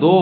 2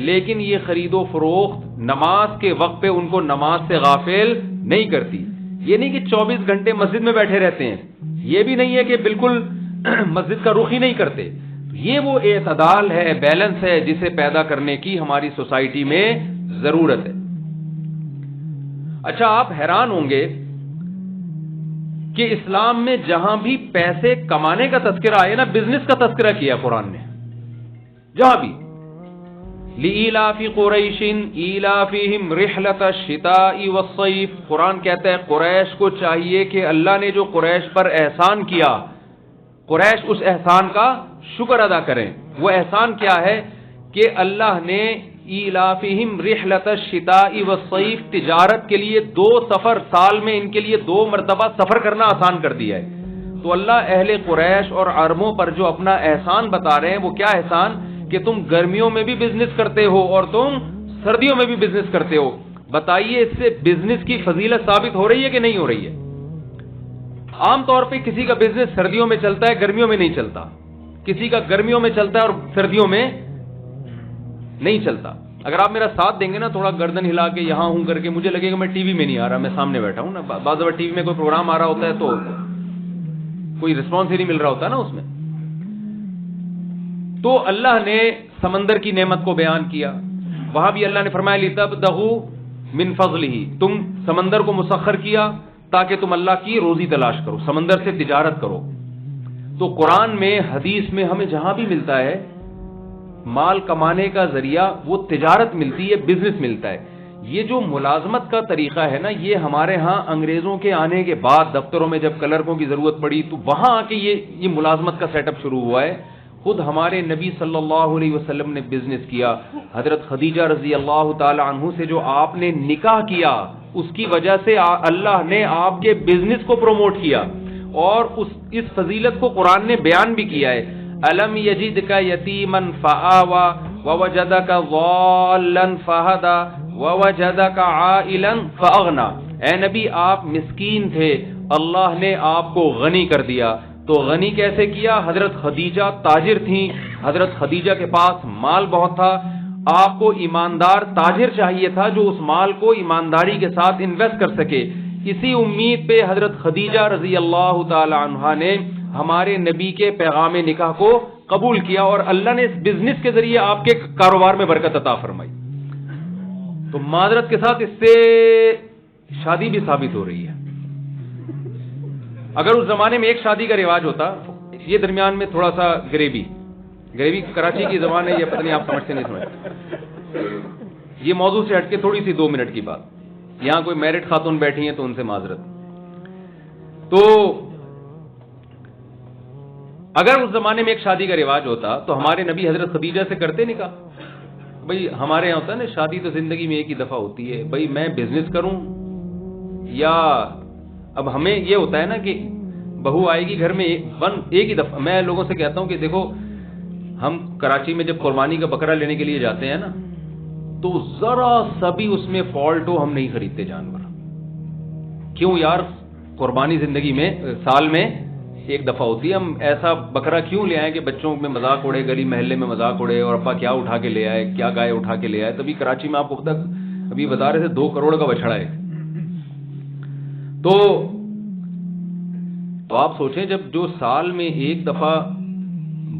لیکن یہ خرید و فروخت نماز کے وقت پہ ان کو نماز سے غافل نہیں کرتی. یہ نہیں کہ 24 گھنٹے مسجد میں بیٹھے رہتے ہیں, یہ بھی نہیں ہے کہ بالکل مسجد کا رخ ہی نہیں کرتے. یہ وہ اعتدال ہے, بیلنس ہے, جسے پیدا کرنے کی ہماری سوسائٹی میں ضرورت ہے. اچھا, آپ حیران ہوں گے کہ اسلام میں جہاں بھی پیسے کمانے کا تذکرہ آئے نا, بزنس کا تذکرہ کیا قرآن نے, جہاں بھی. لِإِيلَافِ قُرَيْشٍ إِيلَافِهِمْ رِحْلَةَ الشِّتَاءِ وَالصَّيْفِ, قرآن کہتا ہے قریش کو چاہیے کہ اللہ نے جو قریش پر احسان کیا, قریش اس احسان کا شکر ادا کریں. وہ احسان کیا ہے کہ اللہ نے ایلافہم رحلۃ الشتاء والصیف, تجارت کے لیے 2 سفر سال میں ان کے لیے 2 مرتبہ سفر کرنا آسان کر دیا ہے. تو اللہ اہل قریش اور عربوں پر جو اپنا احسان بتا رہے ہیں, وہ کیا احسان کہ تم گرمیوں میں بھی بزنس کرتے ہو اور تم سردیوں میں بھی بزنس کرتے ہو. بتائیے اس سے بزنس کی فضیلت ثابت ہو رہی ہے کہ نہیں ہو رہی ہے؟ عام طور پہ کسی کا بزنس سردیوں میں چلتا ہے, گرمیوں میں نہیں چلتا. کسی کا گرمیوں میں چلتا ہے اور سردیوں میں نہیں چلتا. اگر آپ میرا ساتھ دیں گے نا, تھوڑا گردن ہلا کے یہاں ہوں کر کے, مجھے لگے گا میں ٹی وی میں نہیں آ رہا, میں سامنے بیٹھا ہوں نا. بعض دفعہ ٹی وی میں کوئی پروگرام آ رہا ہوتا ہے تو کوئی رسپانس ہی نہیں مل رہا ہوتا نا اس میں. تو اللہ نے سمندر کی نعمت کو بیان کیا, وہاں بھی اللہ نے فرمایا لِتَبْتَغُوا مِن فَضْلِهِ, تم سمندر کو مسخر کیا تاکہ تم اللہ کی روزی تلاش کرو, سمندر سے تجارت کرو. تو قرآن میں, حدیث میں ہمیں جہاں بھی ملتا ہے مال کمانے کا ذریعہ وہ تجارت ملتی ہے, بزنس ملتا ہے. یہ جو ملازمت کا طریقہ ہے نا, یہ ہمارے ہاں انگریزوں کے آنے کے بعد دفتروں میں جب کلرکوں کی ضرورت پڑی تو وہاں آ کے یہ ملازمت کا سیٹ اپ شروع ہوا ہے. خود ہمارے نبی صلی اللہ علیہ وسلم نے بزنس کیا. حضرت خدیجہ رضی اللہ تعالی عنہ سے جو آپ نے نکاح کیا, اس کی وجہ سے اللہ نے آپ کے بزنس کو پروموٹ کیا, اور اس فضیلت کو قرآن نے بیان بھی کیا ہے. الم یجدک یتیما فآوی ووجدک ضالا فہدی ووجدک عائلا فاغنی. اے نبی, آپ مسکین تھے, اللہ نے آپ کو غنی کر دیا. تو غنی کیسے کیا؟ حضرت خدیجہ تاجر تھیں, حضرت خدیجہ کے پاس مال بہت تھا. آپ کو ایماندار تاجر چاہیے تھا جو اس مال کو ایمانداری کے ساتھ انویسٹ کر سکے. اسی امید پہ حضرت خدیجہ رضی اللہ تعالی عنہا نے ہمارے نبی کے پیغام نکاح کو قبول کیا, اور اللہ نے اس بزنس کے ذریعے آپ کے کاروبار میں برکت عطا فرمائی. تو معذرت کے ساتھ اس سے شادی بھی ثابت ہو رہی ہے. اگر اس زمانے میں ایک شادی کا رواج ہوتا, یہ درمیان میں تھوڑا سا گریوی کراچی کی زبان ہے, یہ پتہ نہیں آپ سمجھتے نہیں سمجھتے, یہ موضوع سے ہٹ کے تھوڑی سی 2 منٹ کی بات. یہاں کوئی میرڈ خاتون بیٹھی ہیں تو ان سے معذرت. تو اگر اس زمانے میں ایک شادی کا رواج ہوتا تو ہمارے نبی حضرت خدیجہ سے کرتے نکاح. بھائی ہمارے یہاں ہوتا ہے نا, شادی تو زندگی میں ایک ہی دفعہ ہوتی ہے, بھائی میں بزنس کروں یا, اب ہمیں یہ ہوتا ہے نا کہ بہو آئے گی گھر میں ایک ہی دفعہ. میں لوگوں سے کہتا ہوں کہ دیکھو, ہم کراچی میں جب قربانی کا بکرا لینے کے لیے جاتے ہیں نا, تو ذرا سا بھی اس میں فالٹ ہو ہم نہیں خریدتے جانور. کیوں یار, قربانی زندگی میں سال میں ایک دفعہ ہوتی ہے, ہم ایسا بکرا کیوں لے آئے کہ بچوں میں مذاق اڑے, گلی محلے میں مذاق اڑے, اور ابا کیا اٹھا کے لے آئے, کیا گائے اٹھا کے لے آئے. تبھی کراچی میں آپ کو پتا, ابھی بتا رہے تھے 2 کروڑ کا بچڑا ہے. تو آپ سوچیں, جب جو سال میں ایک دفعہ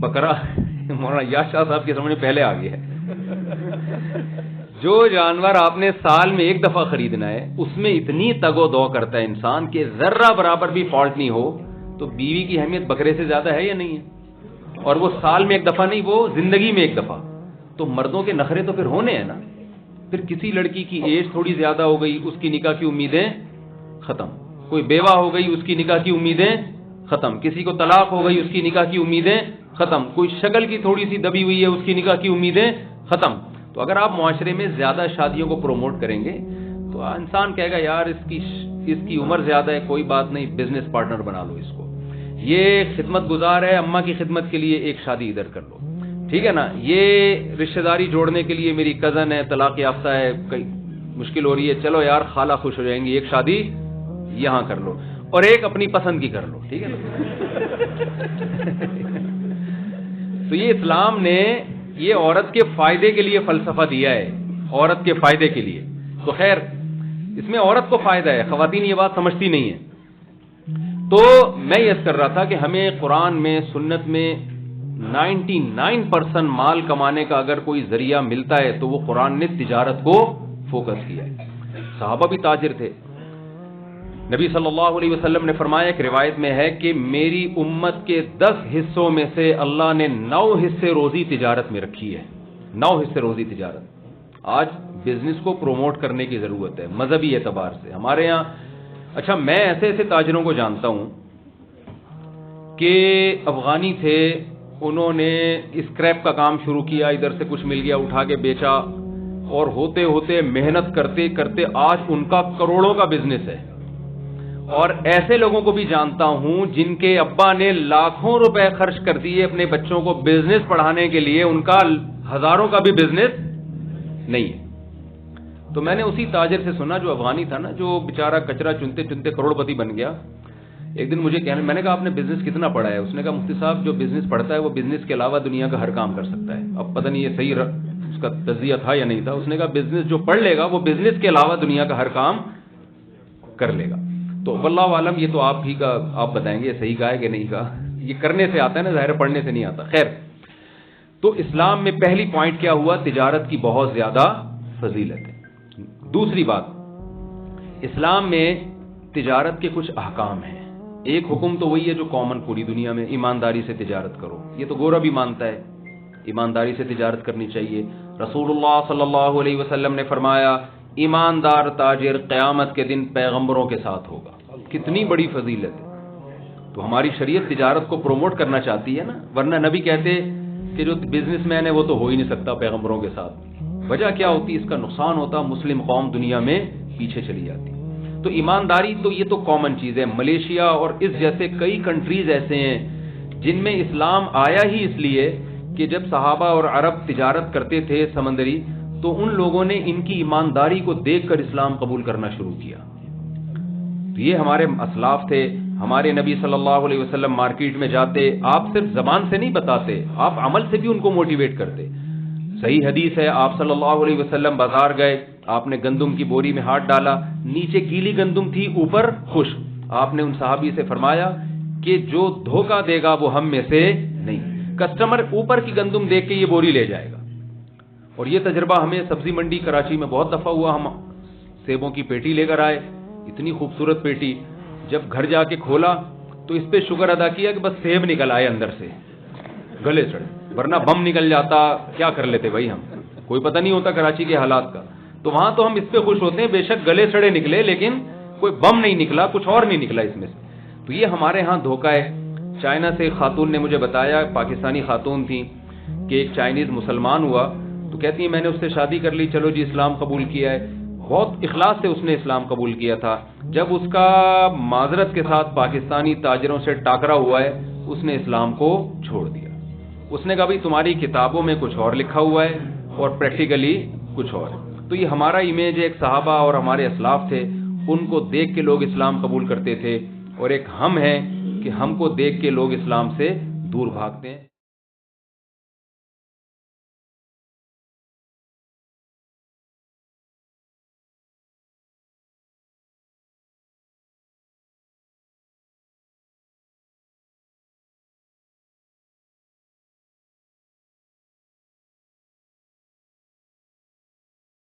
بکرا, مولانا یاس شاہ صاحب کے سمجھ میں پہلے آ گیا ہے, جو جانور آپ نے سال میں ایک دفعہ خریدنا ہے, اس میں اتنی تگ و دو کرتا ہے انسان کہ ذرہ برابر بھی فالٹ نہیں ہو, تو بیوی کی اہمیت بکرے سے زیادہ ہے یا نہیں ہے؟ اور وہ سال میں ایک دفعہ نہیں, وہ زندگی میں ایک دفعہ. تو مردوں کے نخرے تو پھر ہونے ہیں نا. پھر کسی لڑکی کی ایج تھوڑی زیادہ ہو گئی, اس کی نکاح کی امیدیں ختم. کوئی بیوہ ہو گئی, اس کی نکاح کی امیدیں ختم. کسی کو طلاق ہو گئی, اس کی نکاح کی امیدیں ختم. کوئی شکل کی تھوڑی سی دبی ہوئی ہے, اس کی نکاح کی امیدیں ختم. تو اگر آپ معاشرے میں زیادہ شادیوں کو پروموٹ کریں گے تو انسان کہے گا یار اس کی عمر زیادہ ہے, کوئی بات نہیں, بزنس پارٹنر بنا لو اس کو, یہ خدمت گزار ہے, اماں کی خدمت کے لیے ایک شادی ادھر کر لو, ٹھیک ہے نا, یہ رشتہ داری جوڑنے کے لیے میری کزن ہے, طلاق یافتہ ہے, کئی مشکل ہو رہی ہے, چلو یار خالہ خوش ہو جائیں گی, ایک شادی یہاں کر لو, اور ایک اپنی پسند کی کر لو, ٹھیک ہے نا. تو یہ اسلام نے یہ عورت کے فائدے کے لیے فلسفہ دیا ہے، عورت کے فائدے کے لیے. تو خیر اس میں عورت کو فائدہ ہے، خواتین یہ بات سمجھتی نہیں ہیں. تو میں یہ کر رہا تھا کہ ہمیں قرآن میں سنت میں 99% مال کمانے کا اگر کوئی ذریعہ ملتا ہے تو وہ قرآن نے تجارت کو فوکس کیا ہے. صحابہ بھی تاجر تھے. نبی صلی اللہ علیہ وسلم نے فرمایا، ایک روایت میں ہے کہ میری امت کے 10 حصوں میں سے اللہ نے 9 حصے روزی تجارت میں رکھی ہے. 9 حصے روزی تجارت. آج بزنس کو پروموٹ کرنے کی ضرورت ہے مذہبی اعتبار سے. ہمارے یہاں اچھا میں ایسے ایسے تاجروں کو جانتا ہوں کہ افغانی تھے، انہوں نے اسکریپ کا کام شروع کیا، ادھر سے کچھ مل گیا اٹھا کے بیچا، اور ہوتے ہوتے محنت کرتے کرتے آج ان کا کروڑوں کا بزنس ہے. اور ایسے لوگوں کو بھی جانتا ہوں جن کے ابا نے لاکھوں روپے خرچ کر دیے اپنے بچوں کو بزنس پڑھانے کے لیے، ان کا ہزاروں کا بھی بزنس نہیں ہے. تو میں نے اسی تاجر سے سنا جو افغانی تھا نا، جو بیچارہ کچرا چنتے چنتے کروڑ پتی بن گیا. ایک دن مجھے کہنے، میں نے کہا آپ نے بزنس کتنا پڑھا ہے؟ اس نے کہا مفتی صاحب جو بزنس پڑھتا ہے وہ بزنس کے علاوہ دنیا کا ہر کام کر سکتا ہے. اب پتہ نہیں یہ صحیح اس کا تجزیہ تھا یا نہیں تھا. اس نے کہا بزنس جو پڑھ لے گا وہ بزنس کے علاوہ دنیا کا ہر کام کر لے گا. تو واللہ عالم یہ تو آپ ہی کا آپ بتائیں گے صحیح کہا ہے کہ نہیں کہا. یہ کرنے سے آتا ہے نا، ظاہر پڑھنے سے نہیں آتا. خیر، تو اسلام میں پہلی پوائنٹ کیا ہوا؟ تجارت کی بہت زیادہ فضیلت ہے. دوسری بات، اسلام میں تجارت کے کچھ احکام ہیں. ایک حکم تو وہی ہے جو کامن پوری دنیا میں، ایمانداری سے تجارت کرو. یہ تو گورا بھی مانتا ہے ایمانداری سے تجارت کرنی چاہیے. رسول اللہ صلی اللہ علیہ وسلم نے فرمایا ایماندار تاجر قیامت کے دن پیغمبروں کے ساتھ ہوگا. کتنی بڑی فضیلت ہے. تو ہماری شریعت تجارت کو پروموٹ کرنا چاہتی ہے نا، ورنہ نبی کہتے کہ جو بزنس مین ہے وہ تو ہو ہی نہیں سکتا پیغمبروں کے ساتھ. وجہ کیا ہوتی؟ اس کا نقصان ہوتا، مسلم قوم دنیا میں پیچھے چلی جاتی. تو ایمانداری تو یہ تو کامن چیز ہے. ملیشیا اور اس جیسے کئی کنٹریز ایسے ہیں جن میں اسلام آیا ہی اس لیے کہ جب صحابہ اور عرب تجارت کرتے تھے سمندری، تو ان لوگوں نے ان کی ایمانداری کو دیکھ کر اسلام قبول کرنا شروع کیا. تو یہ ہمارے اسلاف تھے. ہمارے نبی صلی اللہ علیہ وسلم مارکیٹ میں جاتے، آپ صرف زبان سے نہیں بتاتے، آپ عمل سے بھی ان کو موٹیویٹ کرتے. صحیح حدیث ہے، آپ صلی اللہ علیہ وسلم بازار گئے، آپ نے گندم کی بوری میں ہاتھ ڈالا، نیچے گیلی گندم تھی اوپر خشک. آپ نے ان صحابی سے فرمایا کہ جو دھوکہ دے گا وہ ہم میں سے نہیں. کسٹمر اوپر کی گندم دیکھ کے یہ بوری لے جائے گا. اور یہ تجربہ ہمیں سبزی منڈی کراچی میں بہت دفعہ ہوا. ہم سیبوں کی پیٹی لے کر آئے، اتنی خوبصورت پیٹی. جب گھر جا کے کھولا تو اس پہ شکر ادا کیا کہ بس سیب نکل آئے اندر سے، گلے چڑھے، ورنہ بم نکل جاتا کیا کر لیتے بھائی. ہم کوئی پتہ نہیں ہوتا کراچی کے حالات کا. تو وہاں تو ہم اس پہ خوش ہوتے ہیں بے شک گلے سڑے نکلے، لیکن کوئی بم نہیں نکلا، کچھ اور نہیں نکلا اس میں سے. تو یہ ہمارے ہاں دھوکہ ہے. چائنا سے خاتون نے مجھے بتایا، پاکستانی خاتون تھی، کہ ایک چائنیز مسلمان ہوا تو کہتی ہیں میں نے اس سے شادی کر لی، چلو جی اسلام قبول کیا ہے. بہت اخلاص سے اس نے اسلام قبول کیا تھا. جب اس کا معذرت کے ساتھ پاکستانی تاجروں سے ٹاکرا ہوا ہے، اس نے اسلام کو چھوڑ دیا. اس نے کہا بھائی تمہاری کتابوں میں کچھ اور لکھا ہوا ہے اور پریکٹیکلی کچھ اور. تو یہ ہمارا امیج ایک صحابہ اور ہمارے اسلاف تھے، ان کو دیکھ کے لوگ اسلام قبول کرتے تھے، اور ایک ہم ہیں کہ ہم کو دیکھ کے لوگ اسلام سے دور بھاگتے ہیں.